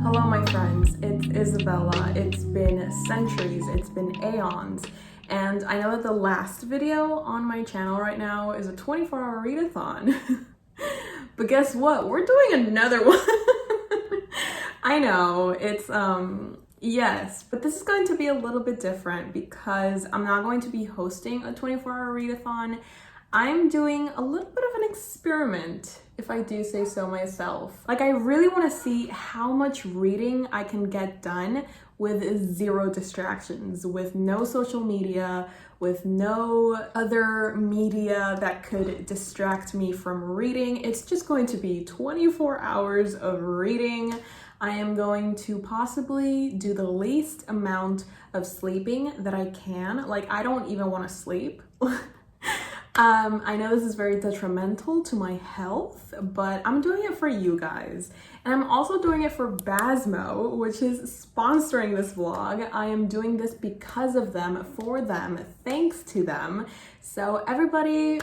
Hello my friends, it's Isabella. It's been centuries, it's been aeons, and I know that the last video on my channel right now is a 24-hour readathon. But guess what? We're doing another one. I know, it's yes, but this is going to be a little bit different because I'm not going to be hosting a 24-hour readathon. I'm doing a little bit of an experiment, if I do say so myself. Like, I really want to see how much reading I can get done with zero distractions, with no social media, with no other media that could distract me from reading. It's just going to be 24 hours of reading. I am going to possibly do the least amount of sleeping that I can. Like, I don't even want to sleep. I know this is very detrimental to my health, but I'm doing it for you guys. And I'm also doing it for Basmo, which is sponsoring this vlog. I am doing this because of them, for them, thanks to them. So everybody,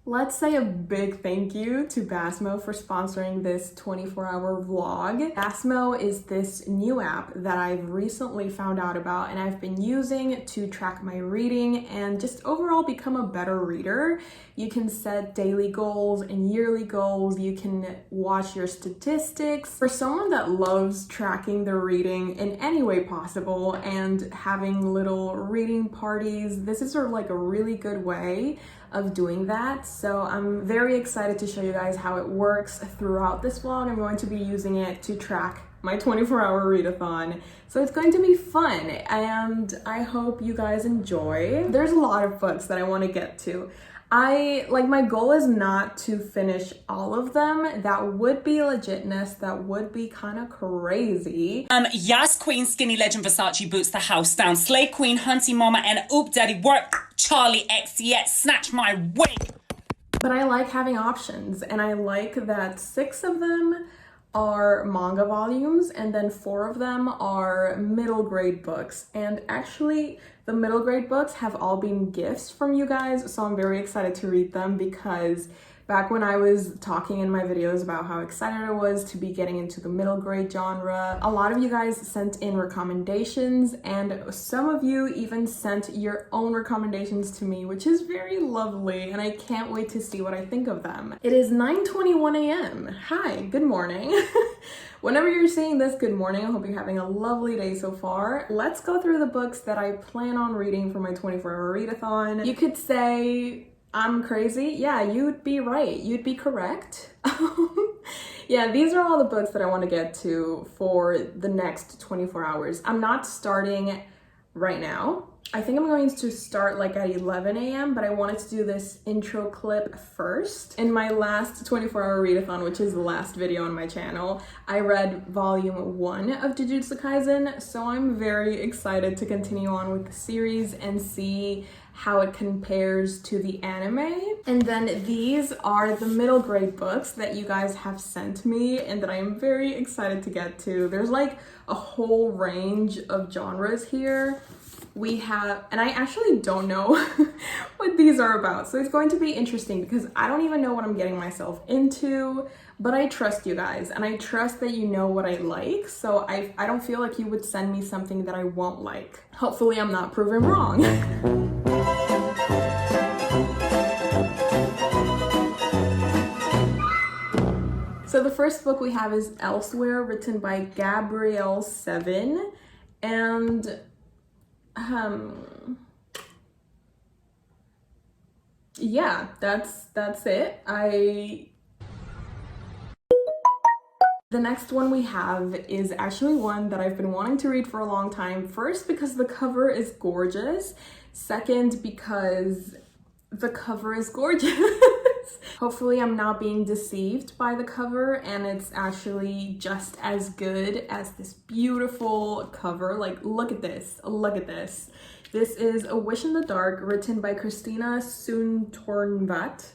let's say a big thank you to Basmo for sponsoring this 24-hour vlog. Basmo is this new app that I've recently found out about and I've been using to track my reading and just overall become a better reader. You can set daily goals and yearly goals. You can watch your statistics. For someone that loves tracking their reading in any way possible and having little reading parties, this is sort of like a really good way of doing that. So I'm very excited to show you guys how it works throughout this vlog. I'm going to be using it to track my 24-hour readathon. So it's going to be fun and I hope you guys enjoy. There's a lot of books that I want to get to. My goal is not to finish all of them. That would be legitness. That would be kind of crazy. Yas Queen, Skinny Legend, Versace boots the house down. Slay Queen, Hunty Mama, and Oop Daddy work. Charlie X, yes, snatch my wig. But I like having options, and I like that 6 of them are manga volumes and then 4 of them are middle grade books. And actually the middle grade books have all been gifts from you guys, so I'm very excited to read them because back when I was talking in my videos about how excited I was to be getting into the middle grade genre, a lot of you guys sent in recommendations and some of you even sent your own recommendations to me, which is very lovely and I can't wait to see what I think of them. It is 9:21 a.m. Hi, good morning. Whenever you're seeing this, good morning. I hope you're having a lovely day so far. Let's go through the books that I plan on reading for my 24-hour readathon. You could say I'm crazy. Yeah, you'd be right. You'd be correct. Yeah, these are all the books that I want to get to for the next 24 hours. I'm not starting right now. I think I'm going to start like at 11 a.m., but I wanted to do this intro clip first. In my last 24-hour readathon, which is the last video on my channel, I read volume 1 of Jujutsu Kaisen, so I'm very excited to continue on with the series and see how it compares to the anime. And then these are the middle grade books that you guys have sent me and that I am very excited to get to. There's like a whole range of genres here. We have, and I actually don't know what these are about, so it's going to be interesting because I don't even know what I'm getting myself into, but I trust you guys and I trust that you know what I like, so I don't feel like you would send me something that I won't like. Hopefully I'm not proven wrong. So the first book we have is Elsewhere, written by Gabrielle Seven, and yeah, that's it. The next one we have is actually one that I've been wanting to read for a long time. First, because the cover is gorgeous. Second, because the cover is gorgeous. Hopefully I'm not being deceived by the cover and it's actually just as good as this beautiful cover. Like, look at this, look at this. This is A Wish in the Dark, written by Christina Soontornvat.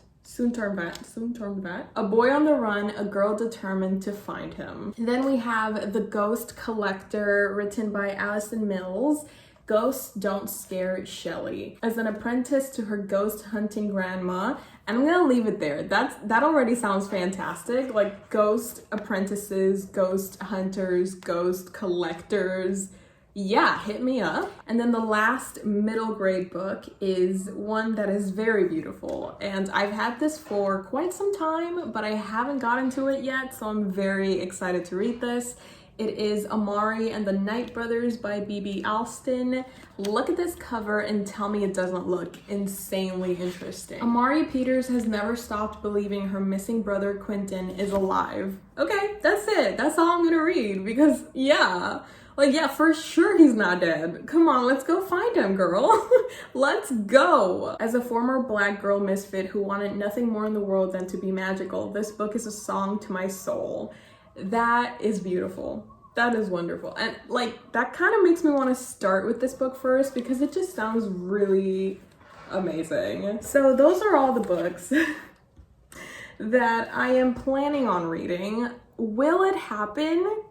A boy on the run, a girl determined to find him. Then we have The Ghost Collector, written by Allison Mills. Ghosts don't scare Shelley. As an apprentice to her ghost hunting grandma, and I'm gonna leave it there. That already sounds fantastic. Like, ghost apprentices, ghost hunters, ghost collectors. Yeah, hit me up. And then the last middle grade book is one that is very beautiful. And I've had this for quite some time, but I haven't gotten to it yet, so I'm very excited to read this. It is Amari and the Night Brothers by B.B. Alston. Look at this cover and tell me it doesn't look insanely interesting. Amari Peters has never stopped believing her missing brother Quentin is alive. Okay, that's it. That's all I'm gonna read because yeah, for sure he's not dead. Come on, let's go find him, girl. Let's go. As a former black girl misfit who wanted nothing more in the world than to be magical, this book is a song to my soul. That is beautiful. That is wonderful. And like, that kind of makes me want to start with this book first because it just sounds really amazing. So those are all the books that I am planning on reading. Will it happen?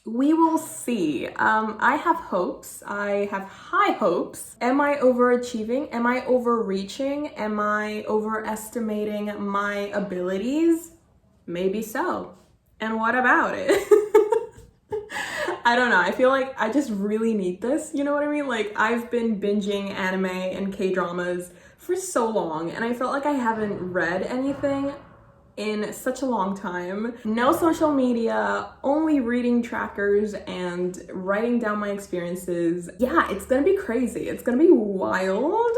We will see. I have hopes. I have high hopes. Am I overachieving? Am I overreaching? Am I overestimating my abilities? Maybe so. And what about it? I don't know. I feel like I just really need this. You know what I mean? Like, I've been binging anime and K-dramas for so long, and I felt like I haven't read anything in such a long time. No social media, only reading trackers and writing down my experiences. Yeah, it's gonna be crazy. It's gonna be wild.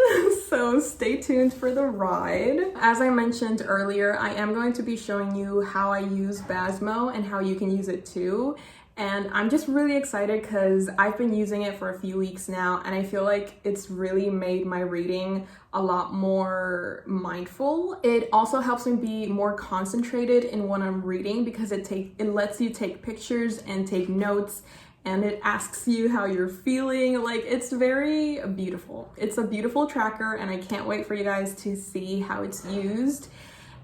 So stay tuned for the ride. As I mentioned earlier, I am going to be showing you how I use Basmo and how you can use it too. And I'm just really excited because I've been using it for a few weeks now and I feel like it's really made my reading a lot more mindful. It also helps me be more concentrated in what I'm reading because it lets you take pictures and take notes and it asks you how you're feeling. Like, it's very beautiful. It's a beautiful tracker and I can't wait for you guys to see how it's used.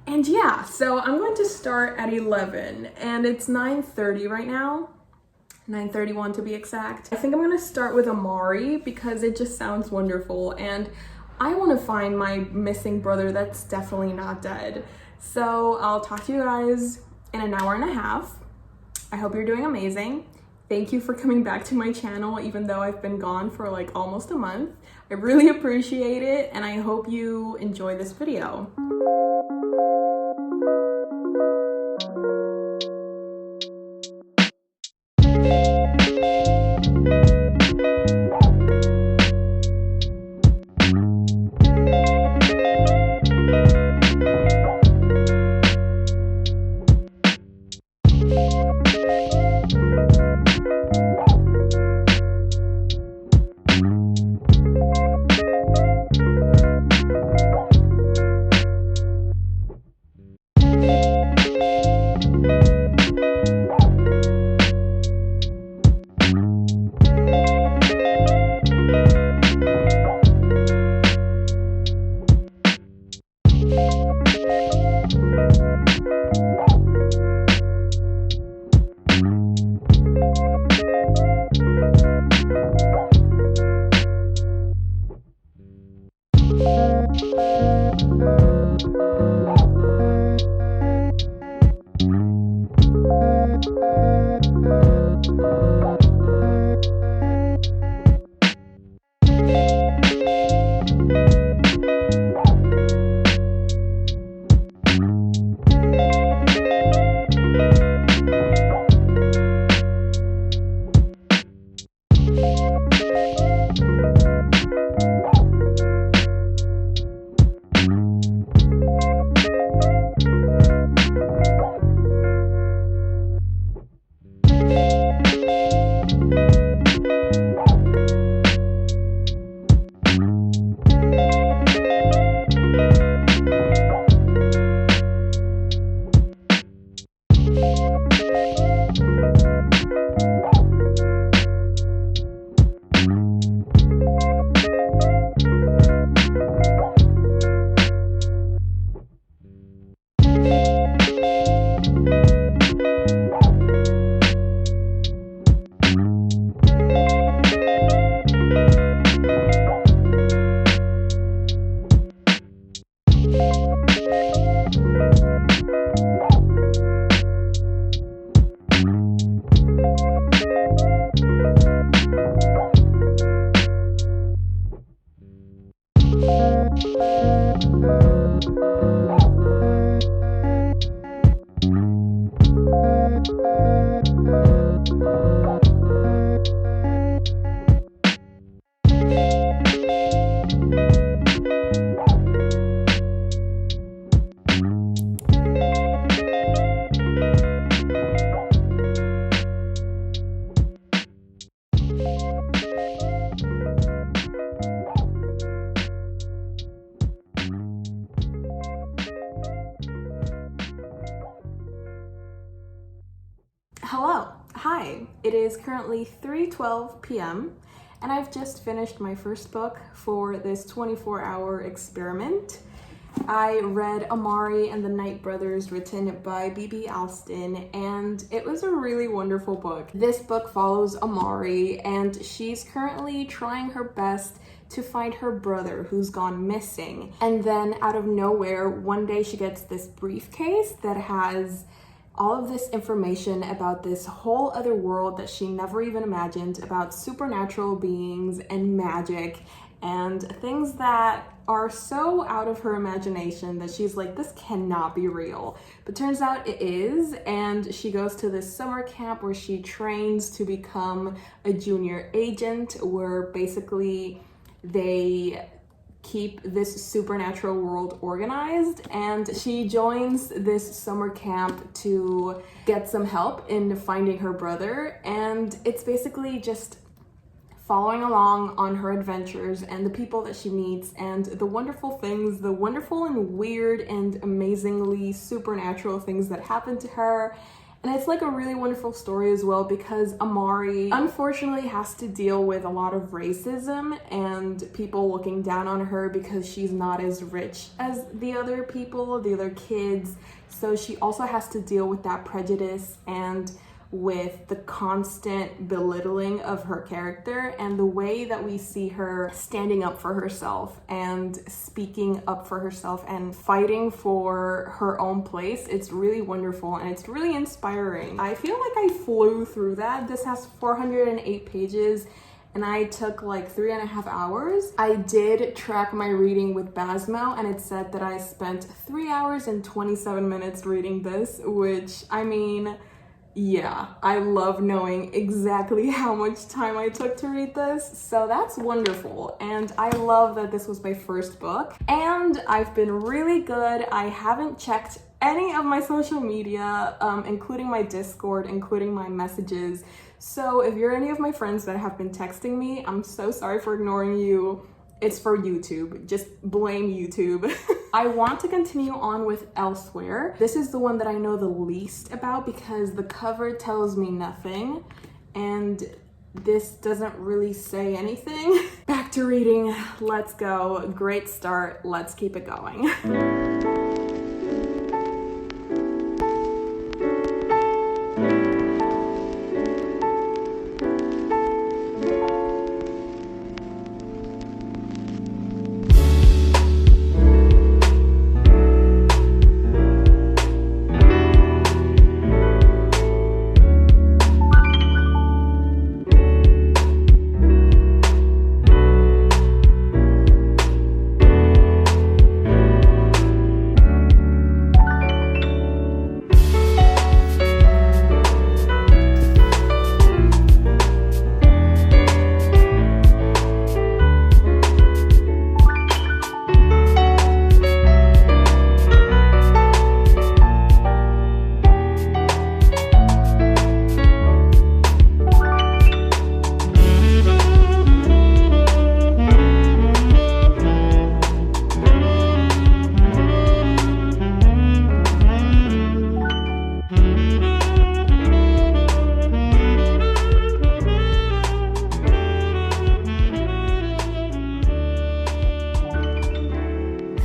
And yeah, so I'm going to start at 11 and it's 9:30 right now. 9:31 to be exact. I think I'm gonna start with Amari because it just sounds wonderful and I want to find my missing brother that's definitely not dead. So I'll talk to you guys in an hour and a half. I hope you're doing amazing. Thank you for coming back to my channel even though I've been gone for like almost a month. I really appreciate it and I hope you enjoy this video. Hello, hi. It is currently 3:12 p.m. and I've just finished my first book for this 24-hour experiment. I read Amari and the Night Brothers, written by B.B. Alston, and it was a really wonderful book. This book follows Amari, and she's currently trying her best to find her brother who's gone missing. And then out of nowhere, one day she gets this briefcase that has all of this information about this whole other world that she never even imagined, about supernatural beings and magic and things that are so out of her imagination that she's like, this cannot be real. But turns out it is, and she goes to this summer camp where she trains to become a junior agent, where basically they keep this supernatural world organized, and she joins this summer camp to get some help in finding her brother. And it's basically just following along on her adventures and the people that she meets and the wonderful things, the wonderful and weird and amazingly supernatural things that happen to her. And it's like a really wonderful story as well, because Amari unfortunately has to deal with a lot of racism and people looking down on her because she's not as rich as the other people, the other kids. So she also has to deal with that prejudice and with the constant belittling of her character, and the way that we see her standing up for herself and speaking up for herself and fighting for her own place. It's really wonderful and it's really inspiring. I feel like I flew through that. This has 408 pages and I took like 3.5 hours. I did track my reading with Basmo, and it said that I spent 3 hours and 27 minutes reading this, which, I mean, yeah, I love knowing exactly how much time I took to read this, so that's wonderful. And I love that this was my first book, and I've been really good. I haven't checked any of my social media, including my Discord, including my messages. So if you're any of my friends that have been texting me, I'm so sorry for ignoring you. It's for YouTube. Just blame YouTube. I want to continue on with Elsewhere. This is the one that I know the least about because the cover tells me nothing and this doesn't really say anything. Back to reading. Let's go. Great start. Let's keep it going.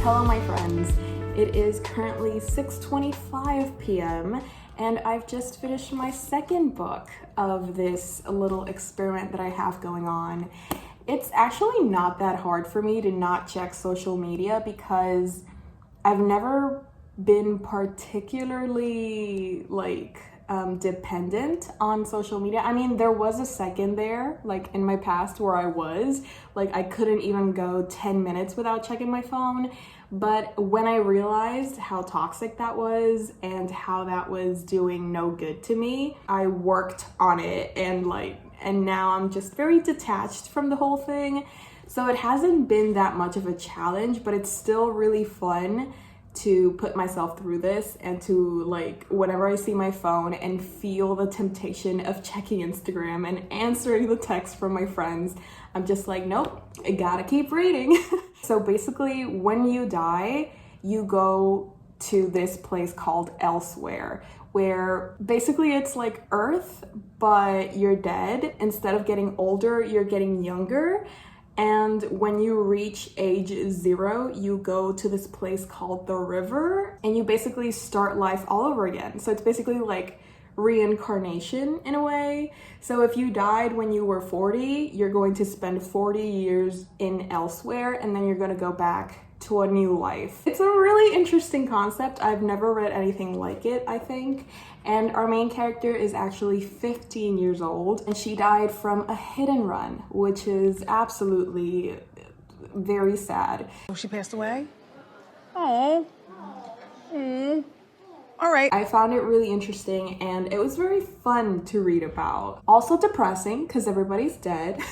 Hello my friends, it is currently 6:25 p.m. and I've just finished my second book of this little experiment that I have going on. It's actually not that hard for me to not check social media because I've never been particularly dependent on social media. I mean, there was a second there, like in my past, where I was like, I couldn't even go 10 minutes without checking my phone. But when I realized how toxic that was and how that was doing no good to me, I worked on it, and now I'm just very detached from the whole thing. So it hasn't been that much of a challenge, but it's still really fun to put myself through this, and to like, whenever I see my phone and feel the temptation of checking Instagram and answering the text from my friends, I'm just like, nope, I gotta keep reading. So basically, when you die, you go to this place called Elsewhere, where basically it's like Earth, but you're dead. Instead of getting older, you're getting younger. And when you reach age 0, you go to this place called the River, and you basically start life all over again. So it's basically like reincarnation in a way. So if you died when you were 40, you're going to spend 40 years in Elsewhere, and then you're going to go back to a new life. It's a really interesting concept. I've never read anything like it, I think. And our main character is actually 15 years old, and she died from a hit and run, which is absolutely very sad. Oh, she passed away? Oh. All right. I found it really interesting, and it was very fun to read about. Also depressing, because everybody's dead.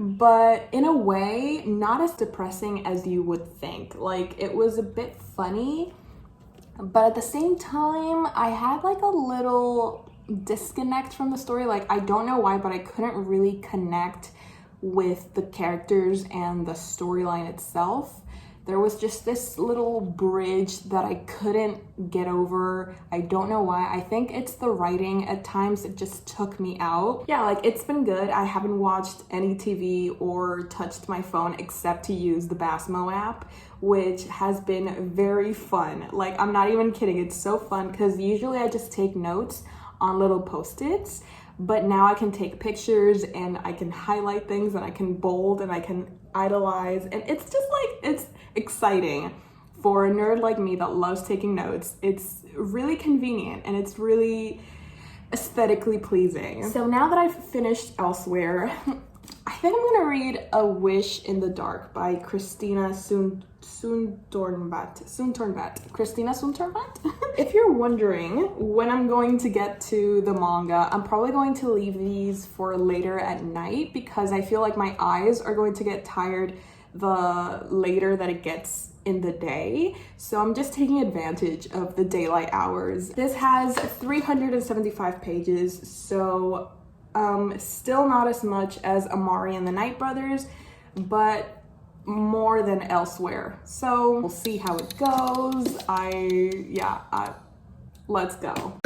But in a way, not as depressing as you would think. Like, it was a bit funny, but at the same time, I had like a little disconnect from the story. Like, I don't know why, but I couldn't really connect with the characters and the storyline itself. There was just this little bridge that I couldn't get over. I don't know why. I think it's the writing. At times it just took me out. Yeah, like, it's been good. I haven't watched any TV or touched my phone except to use the Basmo app, which has been very fun. Like, I'm not even kidding. It's so fun because usually I just take notes on little Post-its, but now I can take pictures and I can highlight things and I can bold and I can idolize, and it's just like, it's exciting for a nerd like me that loves taking notes. It's really convenient and it's really aesthetically pleasing. So now that I've finished Elsewhere, I think I'm gonna read A Wish in the Dark by Christina Soontornvat. Christina Soontornvat? If you're wondering when I'm going to get to the manga, I'm probably going to leave these for later at night because I feel like my eyes are going to get tired the later that it gets in the day. So I'm just taking advantage of the daylight hours. This has 375 pages, so still not as much as Amari and the Night Brothers, but more than Elsewhere. So we'll see how it goes. Let's go.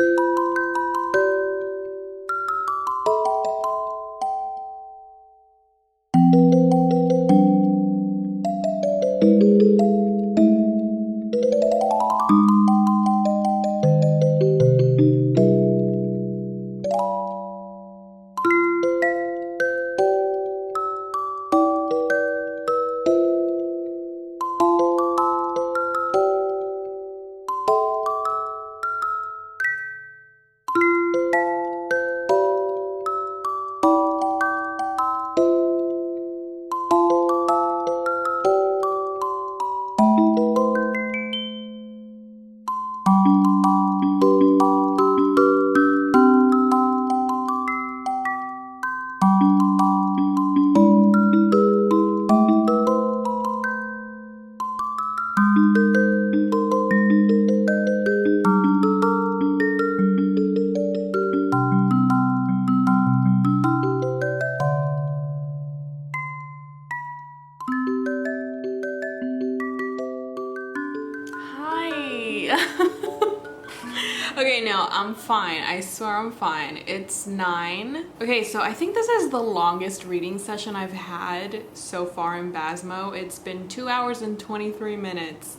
Okay, no, I'm fine. I swear I'm fine. It's 9. Okay, so I think this is the longest reading session I've had so far in Basmo. It's been 2 hours and 23 minutes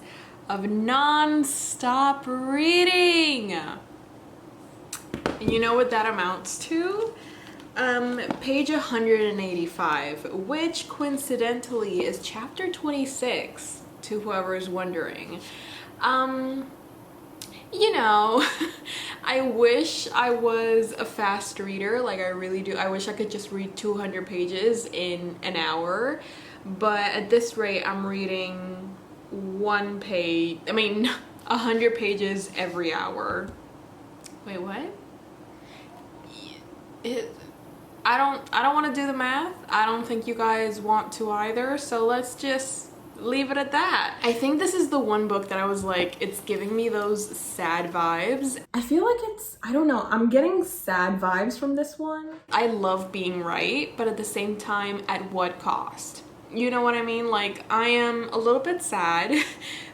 of non-stop reading. And you know what that amounts to? Page 185, which coincidentally is chapter 26, to whoever is wondering. You know, I wish I was a fast reader, like I really do. I wish I could just read 200 pages in an hour, but at this rate I'm reading 100 pages every hour. Wait, what? I don't want to do the math. I don't think you guys want to either, so let's just leave it at that. I think this is the one book that I was like, it's giving me those sad vibes. I feel like I don't know, I'm getting sad vibes from this one. I love being right, but at the same time, at what cost? You know what I mean? Like, I am a little bit sad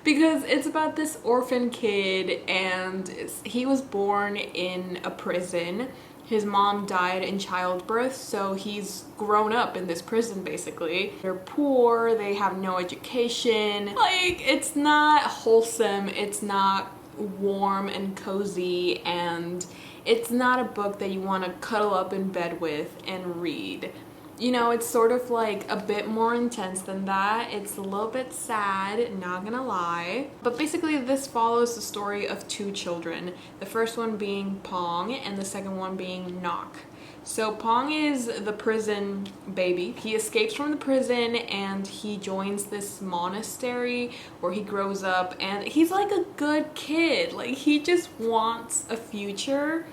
because it's about this orphan kid and he was born in a prison. His mom died in childbirth, so he's grown up in this prison basically. They're poor, they have no education. Like, it's not wholesome, it's not warm and cozy, and it's not a book that you want to cuddle up in bed with and read. You know, it's sort of like a bit more intense than that. It's a little bit sad, not gonna lie. But basically this follows the story of two children. The first one being Pong and the second one being Knock. So Pong is the prison baby. He escapes from the prison and he joins this monastery where he grows up, and he's like a good kid. Like, he just wants a future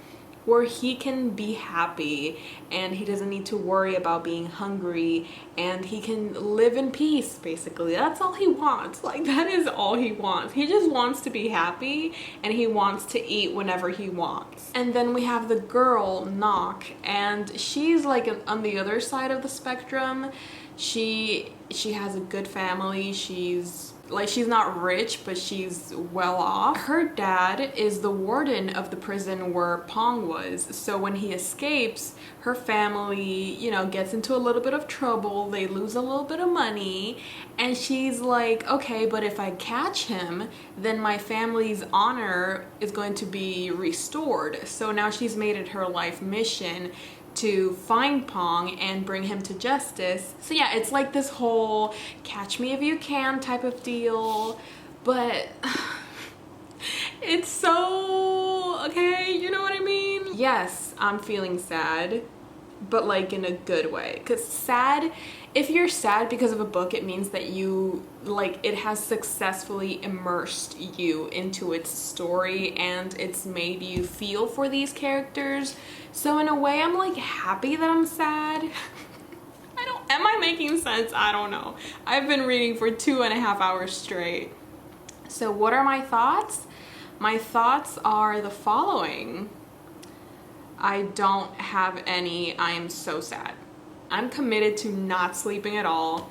where he can be happy and he doesn't need to worry about being hungry and he can live in peace, basically. That's all he wants. Like, that is all he wants. He just wants to be happy and he wants to eat whenever he wants. And then we have the girl, Knock, and she's like on the other side of the spectrum. She has a good family. She's not rich, but she's well off. Her dad is the warden of the prison where Pong was. So when he escapes, her family, you know, gets into a little bit of trouble. They lose a little bit of money. And she's like, okay, but if I catch him, then my family's honor is going to be restored. So now she's made it her life mission to find Pong and bring him to justice. So yeah, it's like this whole catch me if you can type of deal, but it's so, okay, you know what I mean? Yes, I'm feeling sad, but like in a good way. Because sad, if you're sad because of a book, it means that you, like, it has successfully immersed you into its story and it's made you feel for these characters. So in a way, I'm like happy that I'm sad. Am I making sense? I don't know. I've been reading for 2.5 hours straight. So what are my thoughts? My thoughts are the following. I don't have any. I am so sad. I'm committed to not sleeping at all.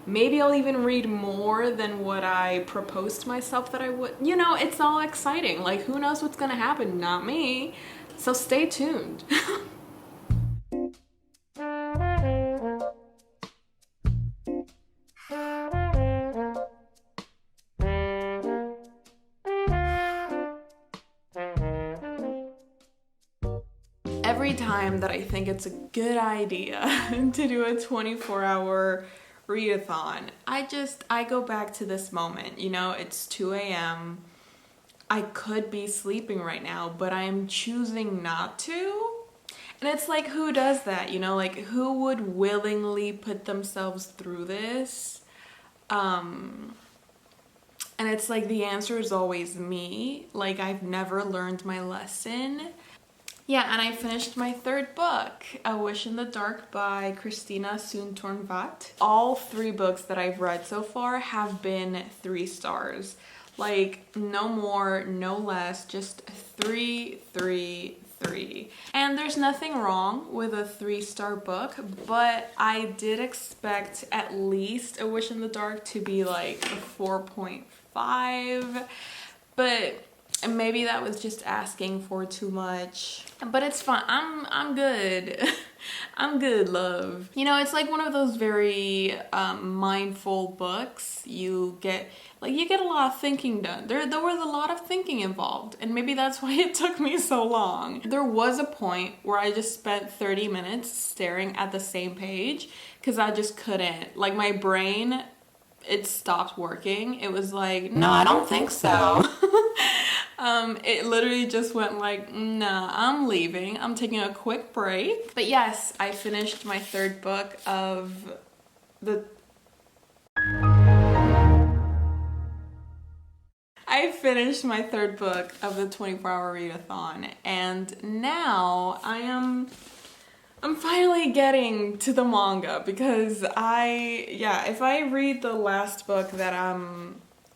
Maybe I'll even read more than what I proposed to myself that I would. You know, it's all exciting. Like, who knows what's gonna happen? Not me. So stay tuned. Every time that I think it's a good idea to do a 24-hour readathon, I go back to this moment. You know, it's 2 a.m. I could be sleeping right now, but I am choosing not to. And it's like, who does that? You know, like, who would willingly put themselves through this? And it's like, the answer is always me. Like, I've never learned my lesson. Yeah, and I finished my third book, A Wish in the Dark by Christina Soontornvat. All 3 books that I've read so far have been 3 stars. Like, no more, no less, just 3, 3, 3. And there's nothing wrong with a 3-star book, but I did expect at least A Wish in the Dark to be like a 4.5, but maybe that was just asking for too much. But it's fine. I'm good. I'm good, love. You know, it's like one of those very mindful books. You get a lot of thinking done. There was a lot of thinking involved, and maybe that's why it took me so long. There was a point where I just spent 30 minutes staring at the same page because I just couldn't. Like, my brain, it stopped working. It was like, no, I don't think so. It literally just went like, nah, I'm leaving. I'm taking a quick break. But yes, I finished my third book of the... I finished my third book of the 24-hour readathon, and now I'm finally getting to the manga, because if I read the last book that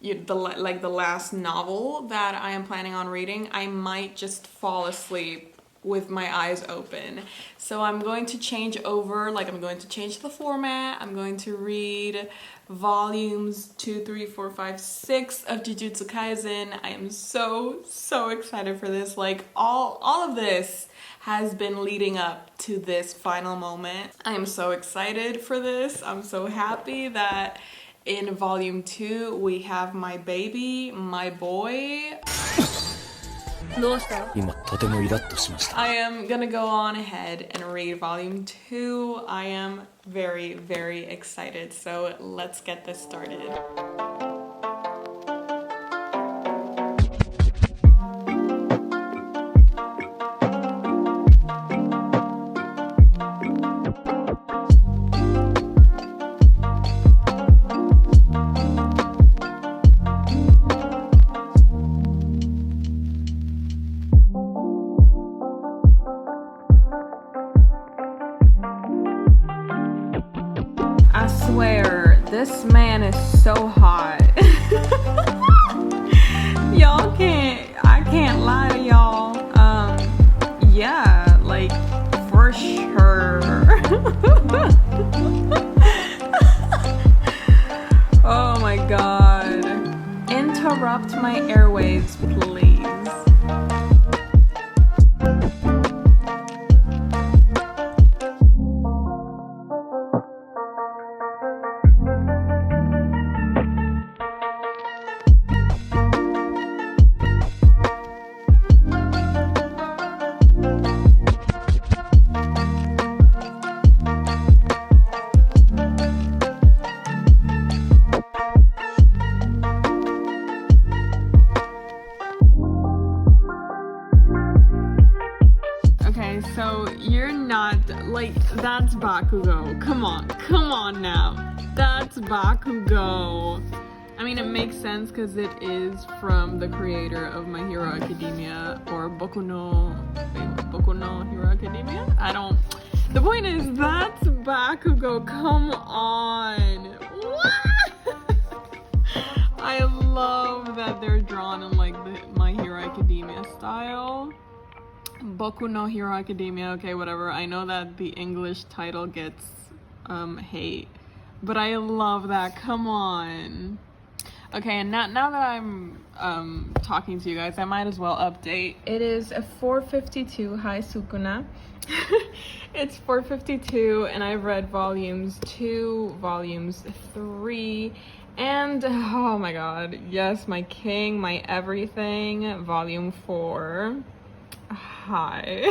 the last novel that I am planning on reading, I might just fall asleep with my eyes open. So I'm going to change over, I'm going to change the format. I'm going to read volumes 2, 3, 4, 5, 6 of Jujutsu Kaisen. I am so excited for this. All of this has been leading up to this final moment. I am so excited for this. I'm so happy that in volume 2 we have my baby, my boy. I am gonna go on ahead and read volume 2. I am very excited, so let's get this started. I swear, this man is so hot. I can't lie to y'all. Yeah, for sure. Oh my god. Interrupt my airwaves, please. So you're not, that's Bakugo. Come on now. That's Bakugo. I mean, it makes sense because it is from the creator of My Hero Academia, or Boku no Hero Academia? The point is, that's Bakugo. Come on. What? I love that they're drawn in the My Hero Academia style. Boku no Hero Academia, okay, whatever. I know that the English title gets hate, but I love that. Come on. Okay, and now that I'm talking to you guys, I might as well update. It is 4:52. Hi, Sukuna. It's 4:52, and I've read volumes 2, volumes 3, and oh my god, yes, my king, my everything, volume 4. Hi.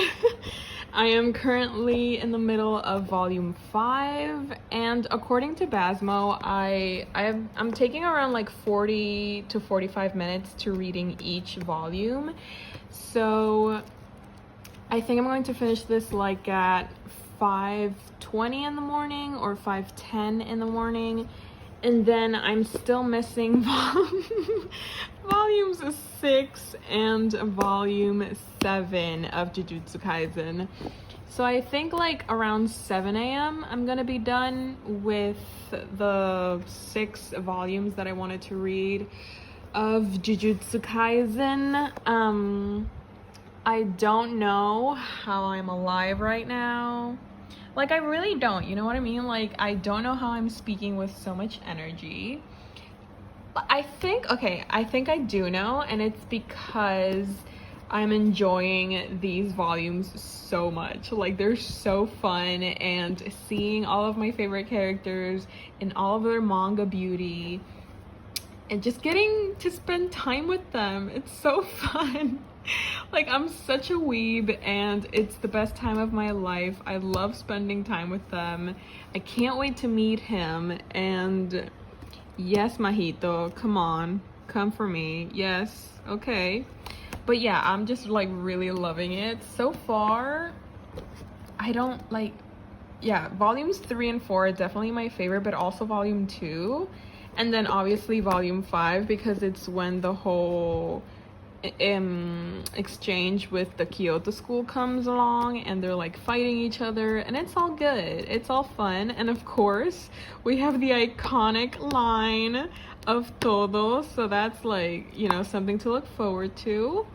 I am currently in the middle of volume 5, and according to Basmo, I'm taking around 40 to 45 minutes to reading each volume. So I think I'm going to finish this at 5:20 in the morning or 5:10 in the morning. And then I'm still missing volumes 6 and volume 7 of Jujutsu Kaisen. So I think around 7 a.m. I'm gonna be done with the 6 volumes that I wanted to read of Jujutsu Kaisen. I don't know how I'm alive right now. I really don't, you know what I mean? I don't know how I'm speaking with so much energy. I think I do know, and it's because I'm enjoying these volumes so much. They're so fun, and seeing all of my favorite characters in all of their manga beauty, and just getting to spend time with them. It's so fun. I'm such a weeb, and it's the best time of my life. I love spending time with them. I can't wait to meet him, and yes, Mahito, come on. come for me. Yes, okay. But yeah, I'm just like really loving it. So far, I don't like, yeah, volumes 3 and 4 are definitely my favorite, but also volume 2. And then obviously volume 5, because it's when the whole exchange with the Kyoto school comes along and they're like fighting each other, and it's all good, it's all fun. And of course we have the iconic line of todo, so that's like, you know, something to look forward to.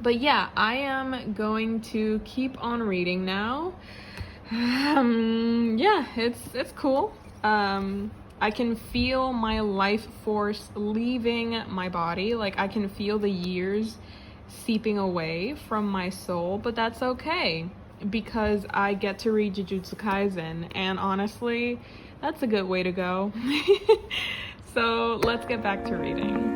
But yeah, I am going to keep on reading now. Yeah, it's cool. I can feel my life force leaving my body. Like, I can feel the years seeping away from my soul, but that's okay because I get to read Jujutsu Kaisen, and honestly, that's a good way to go. So let's get back to reading.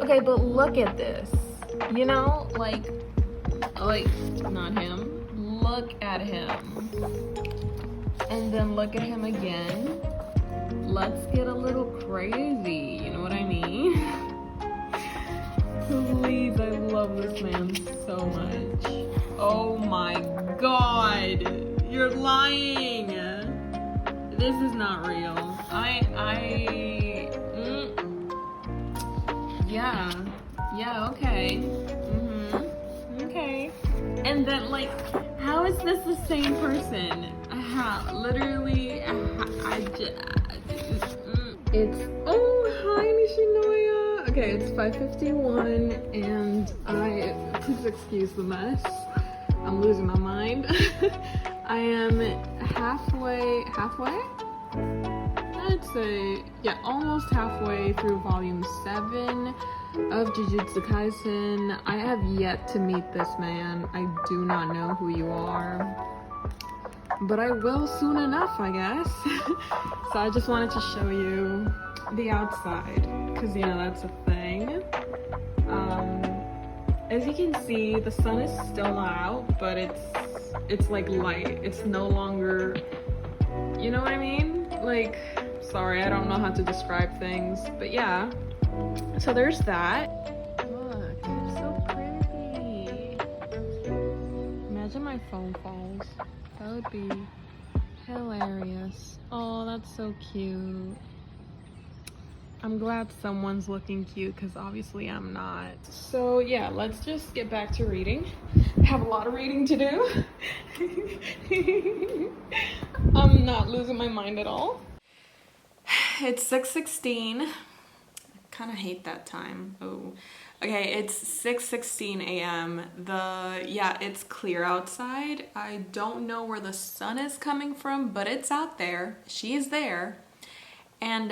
Okay, but look at this. You know, like not him. Look at him. And then look at him again. Let's get a little crazy, you know what I mean? Please, I love this man so much. Oh my god, you're lying. This is not real. Yeah, okay. Okay. And then, like, how is this the same person? Literally, it's, oh, hi Nishinoya. Okay, it's 5:51 and please excuse the mess. I'm losing my mind. I am halfway? I'd say, yeah, almost halfway through volume 7 of Jujutsu Kaisen. I have yet to meet this man. I do not know who you are, but I will soon enough, I guess. So I just wanted to show you the outside, because, you know, that's a thing. As you can see, the sun is still out, but it's like light. It's no longer, you know what I mean? Like, sorry, I don't know how to describe things, but yeah. So there's that. Look, it's so pretty. Imagine my phone falls. That would be hilarious. Oh, that's so cute. I'm glad someone's looking cute, because obviously I'm not. So yeah, let's just get back to reading. I have a lot of reading to do. I'm not losing my mind at all. It's 6:16. I kind of hate that time. Oh, okay, it's 6:16 a.m. Yeah, it's clear outside. I don't know where the sun is coming from, but it's out there. She is there. And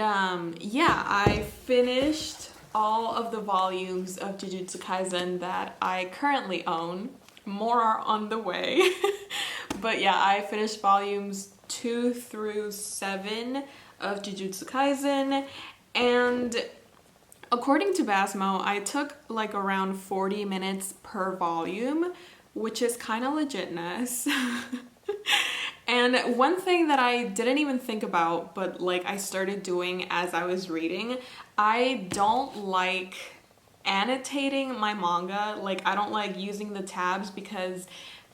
yeah, I finished all of the volumes of Jujutsu Kaisen that I currently own. More are on the way. But yeah, I finished volumes 2 through 7 of Jujutsu Kaisen, and according to Basmo, I took like around 40 minutes per volume, which is kind of legitness. And one thing that I didn't even think about, but like I started doing as I was reading, I don't like annotating my manga. Like, I don't like using the tabs because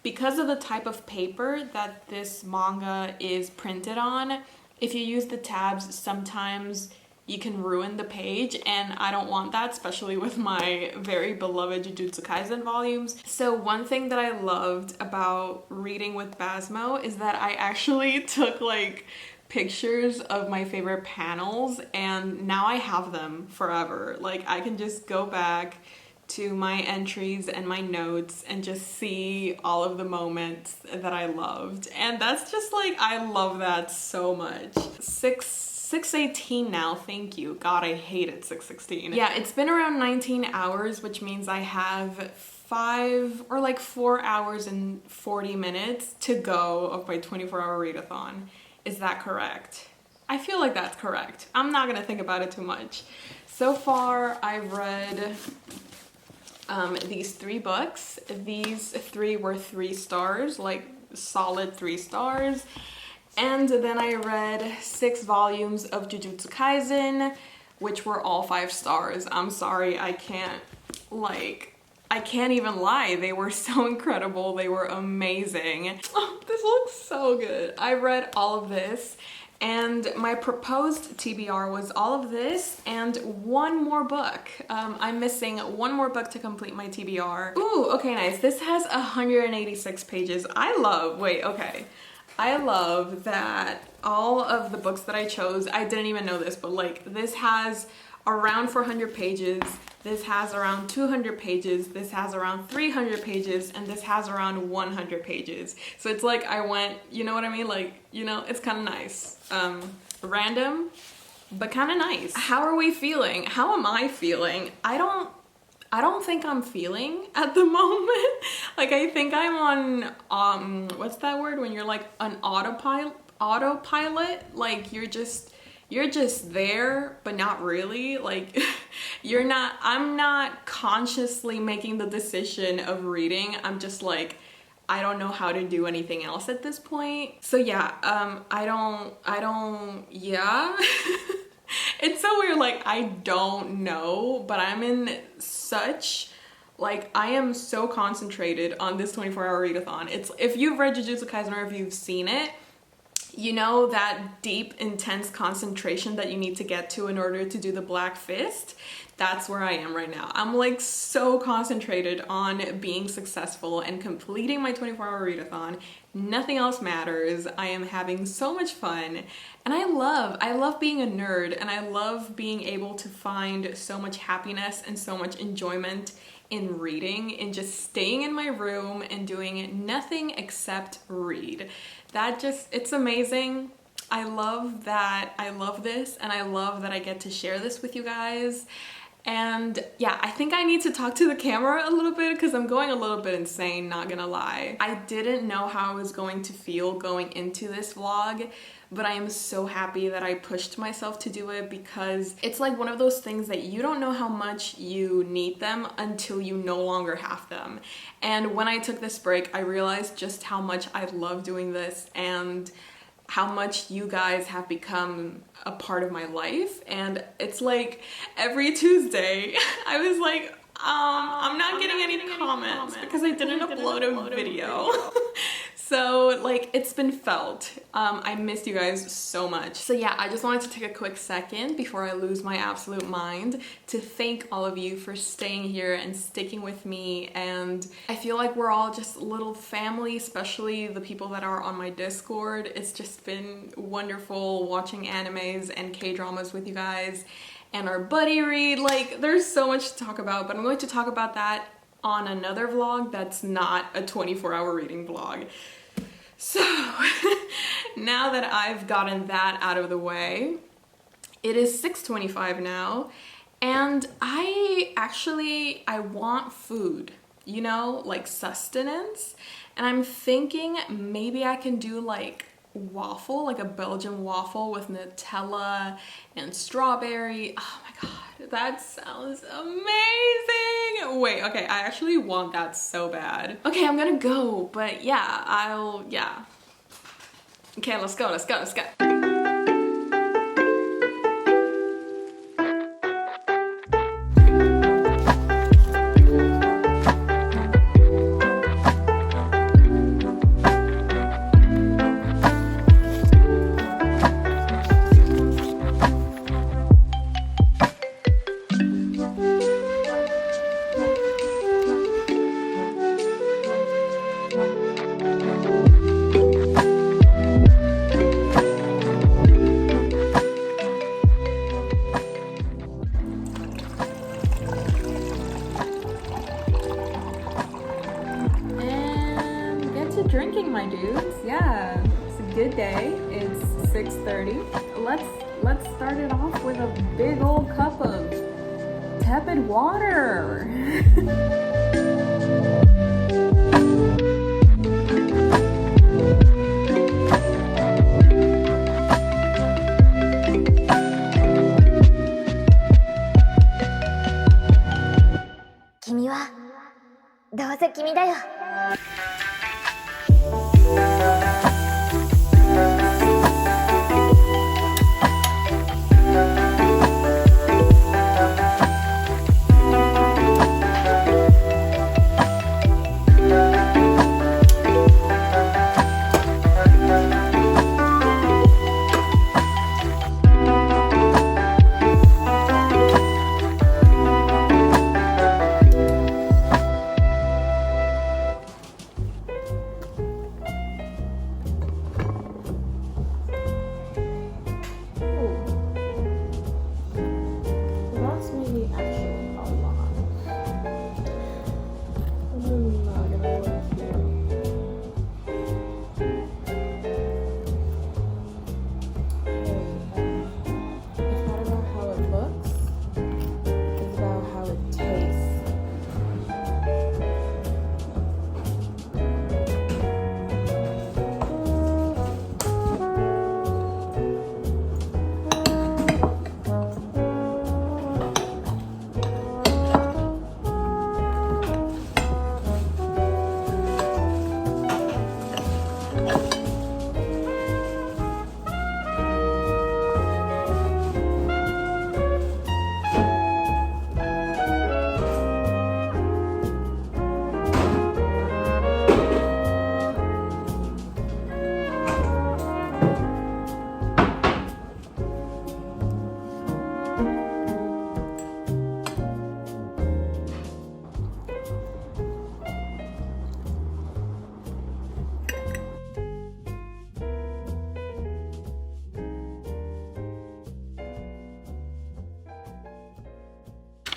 of the type of paper that this manga is printed on. If you use the tabs, sometimes you can ruin the page, and I don't want that, especially with my very beloved Jujutsu Kaisen volumes. So one thing that I loved about reading with Basmo is that I actually took like pictures of my favorite panels, and now I have them forever. Like, I can just go back to my entries and my notes and just see all of the moments that I loved. And that's just like, I love that so much. 6:18 now, thank you. God, I hated 6:16. Yeah, it's been around 19 hours, which means I have 4 hours and 40 minutes to go of my 24-hour readathon. Is that correct? I feel like that's correct. I'm not gonna think about it too much. So far, I've read these 3 books. These 3 were 3 stars, like solid 3 stars. And then I read 6 volumes of Jujutsu Kaisen, which were all 5 stars. I'm sorry, I can't even lie. They were so incredible. They were amazing. Oh, this looks so good. I read all of this, and my proposed TBR was all of this and 1 more book. I'm missing 1 more book to complete my TBR. Ooh, okay, nice. This has 186 pages. I love that all of the books that I chose, I didn't even know this, but like this has around 400 pages, this has around 200 pages, this has around 300 pages, and this has around 100 pages. So it's like I went, you know what I mean? Like, you know, it's kind of nice. Random, but kind of nice. How are we feeling? How am I feeling? I don't think I'm feeling at the moment. Like, I think I'm on, what's that word? When you're like an autopilot, like you're just there, but not really. Like, I'm not consciously making the decision of reading. I'm just like, I don't know how to do anything else at this point. So yeah, yeah. It's so weird, like, I don't know, but I'm in such, like, I am so concentrated on this 24-hour readathon. It's, if you've read Jujutsu Kaisen or if you've seen it, you know that deep, intense concentration that you need to get to in order to do the Black Fist. That's where I am right now. I'm like so concentrated on being successful and completing my 24-hour readathon. Nothing else matters. I am having so much fun, and I love being a nerd, and I love being able to find so much happiness and so much enjoyment in reading and just staying in my room and doing nothing except read. It's amazing. I love that. I love this, and I love that I get to share this with you guys. And yeah, I think I need to talk to the camera a little bit because I'm going a little bit insane, not gonna lie. I didn't know how I was going to feel going into this vlog, but I am so happy that I pushed myself to do it, because it's like one of those things that you don't know how much you need them until you no longer have them. And when I took this break, I realized just how much I love doing this and how much you guys have become a part of my life. And it's like every Tuesday I was like, I'm not getting any comments because I didn't upload a video. So like, it's been felt. I missed you guys so much. So yeah, I just wanted to take a quick second before I lose my absolute mind to thank all of you for staying here and sticking with me. And I feel like we're all just a little family, especially the people that are on my Discord. It's just been wonderful watching animes and K-dramas with you guys and our buddy read. Like, there's so much to talk about, but I'm going to talk about that on another vlog that's not a 24-hour reading vlog. So now that I've gotten that out of the way, it is 6:25 now, and I want food, you know, like sustenance. And I'm thinking maybe I can do like waffle, like a Belgian waffle with Nutella and strawberry. Oh my god, that sounds amazing. Wait, okay, I actually want that so bad. Okay, I'm gonna go, but yeah, yeah. Okay, let's go. Drinking, my dudes. Yeah, it's a good day. It's 6:30. Let's let's start it off with a big old cup of tepid water.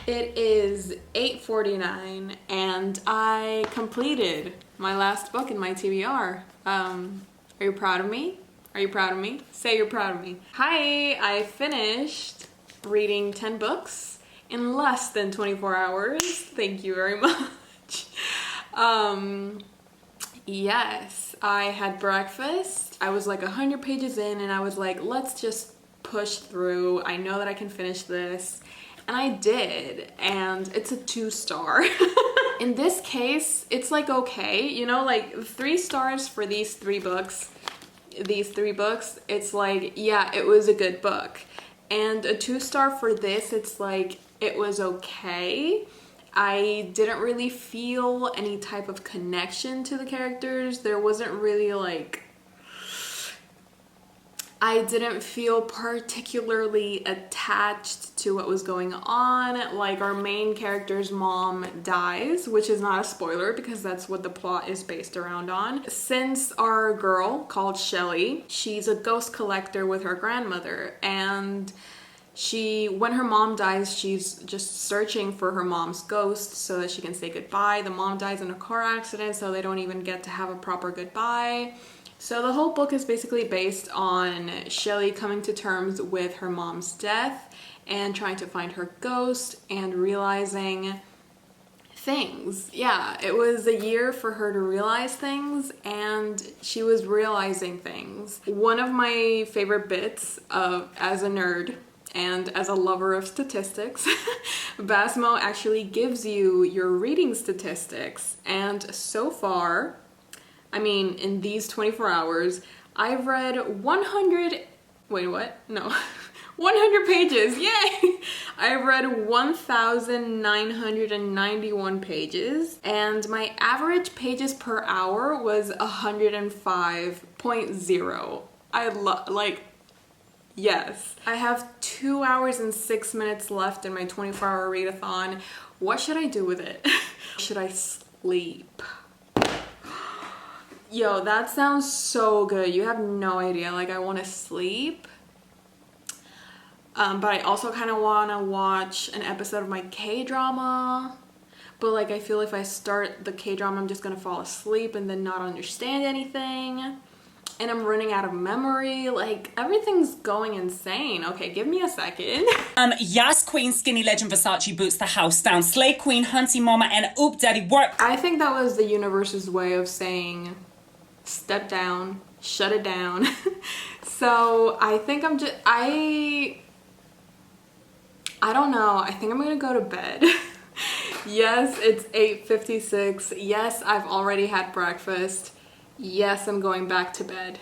It is 8:49 and I completed my last book in my TBR. Are you proud of me? Are you proud of me? Say you're proud of me. Hi, I finished reading 10 books in less than 24 hours. Thank you very much. Yes, I had breakfast. I was like 100 pages in and I was like, let's just push through. I know that I can finish this. And I did, and it's a 2-star. In this case, it's like okay, you know, like 3 stars for these 3 books. It's like, yeah, it was a good book. And a 2-star for this, it's like, it was okay. I didn't really feel any type of connection to the characters. There wasn't really like, I didn't feel particularly attached to what was going on. Like, our main character's mom dies, which is not a spoiler because that's what the plot is based around on. Since our girl, called Shelly, she's a ghost collector with her grandmother, and when her mom dies, she's just searching for her mom's ghost so that she can say goodbye. The mom dies in a car accident, so they don't even get to have a proper goodbye. So the whole book is basically based on Shelly coming to terms with her mom's death and trying to find her ghost and realizing things. Yeah, it was a year for her to realize things, and she was realizing things. One of my favorite bits as a nerd and as a lover of statistics, Basmo actually gives you your reading statistics, and so far, I mean, in these 24 hours, I've read 100 pages, yay! I've read 1,991 pages, and my average pages per hour was 105.0. Yes. I have 2 hours and 6 minutes left in my 24-hour readathon. What should I do with it? Should I sleep? Yo, that sounds so good. You have no idea. Like, I want to sleep. But I also kind of want to watch an episode of my K-drama. But, like, I feel if I start the K-drama, I'm just going to fall asleep and then not understand anything. and I'm running out of memory. Like, everything's going insane. Okay, give me a second. Yas Queen, Skinny Legend, Versace boots the house down. Slay Queen, Hunty Mama, and Oop Daddy work. I think that was the universe's way of saying, step down, shut it down. So I think I'm just, I don't know. I think I'm gonna go to bed. Yes, it's 8:56. Yes, I've already had breakfast. Yes, I'm going back to bed.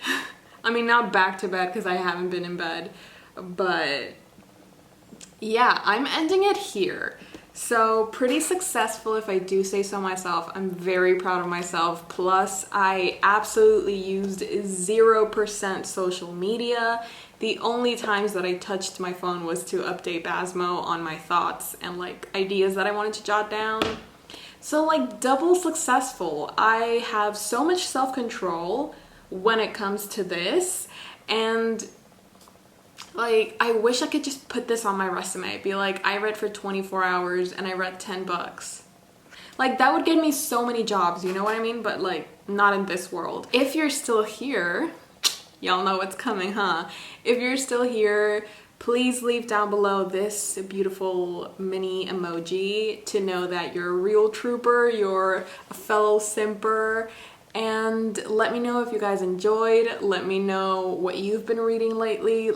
I mean, not back to bed because I haven't been in bed, but yeah, I'm ending it here. So pretty successful if I do say so myself. I'm very proud of myself. Plus, I absolutely used 0% social media. The only times that I touched my phone was to update Basmo on my thoughts and like ideas that I wanted to jot down. So like double successful. I have so much self-control when it comes to this, and like I wish I could just put this on my resume. Be like, I read for 24 hours and I read 10 books. Like that would get me so many jobs, you know what I mean? But like not in this world. If you're still here, y'all know what's coming, huh? If you're still here, please leave down below this beautiful mini emoji to know that you're a real trooper, you're a fellow simper, and let me know if you guys enjoyed. Let me know what you've been reading lately.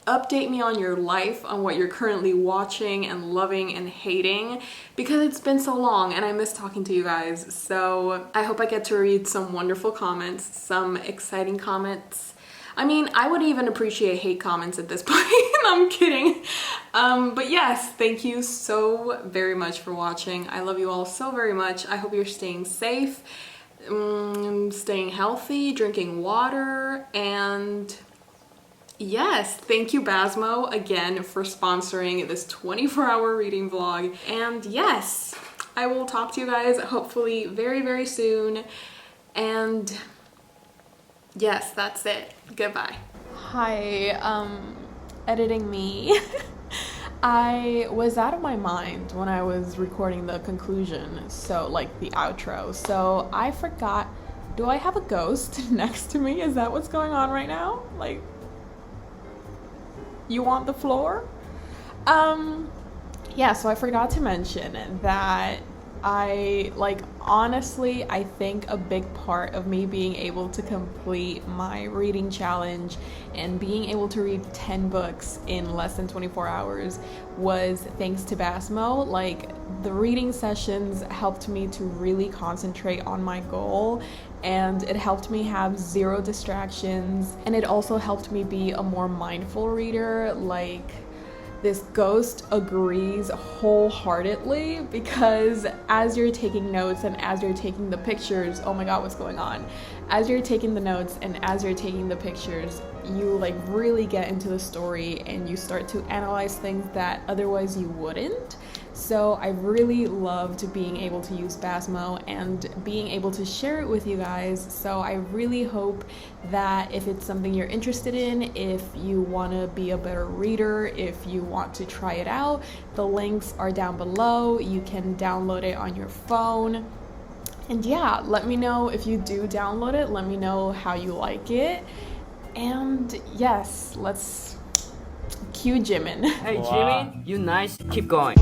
Update me on your life, on what you're currently watching and loving and hating, because it's been so long and I miss talking to you guys. So I hope I get to read some wonderful comments, some exciting comments. I mean, I would even appreciate hate comments at this point. I'm kidding. But yes, thank you so very much for watching. I love you all so very much. I hope you're staying safe, staying healthy, drinking water, and yes, thank you Basmo again for sponsoring this 24-hour reading vlog. And yes, I will talk to you guys hopefully very, very soon. And yes, that's it. Goodbye. Hi, editing me. I was out of my mind when I was recording the conclusion, so like the outro. So I forgot, do I have a ghost next to me? Is that what's going on right now? Like, you want the floor? Yeah, so I forgot to mention that honestly, I think a big part of me being able to complete my reading challenge and being able to read 10 books in less than 24 hours was thanks to Basmo. Like, the reading sessions helped me to really concentrate on my goal, and it helped me have 0 distractions, and it also helped me be a more mindful reader. Like, this ghost agrees wholeheartedly, because as you're taking notes and as you're taking the pictures, oh my god, what's going on? As you're taking the notes and as you're taking the pictures, you like really get into the story and you start to analyze things that otherwise you wouldn't. So I really loved being able to use Basmo and being able to share it with you guys. So I really hope that if it's something you're interested in, if you want to be a better reader, if you want to try it out, the links are down below. You can download it on your phone. And yeah, let me know if you do download it. Let me know how you like it. And yes, let's cue Jimin. Hey Jimmy, you nice, keep going.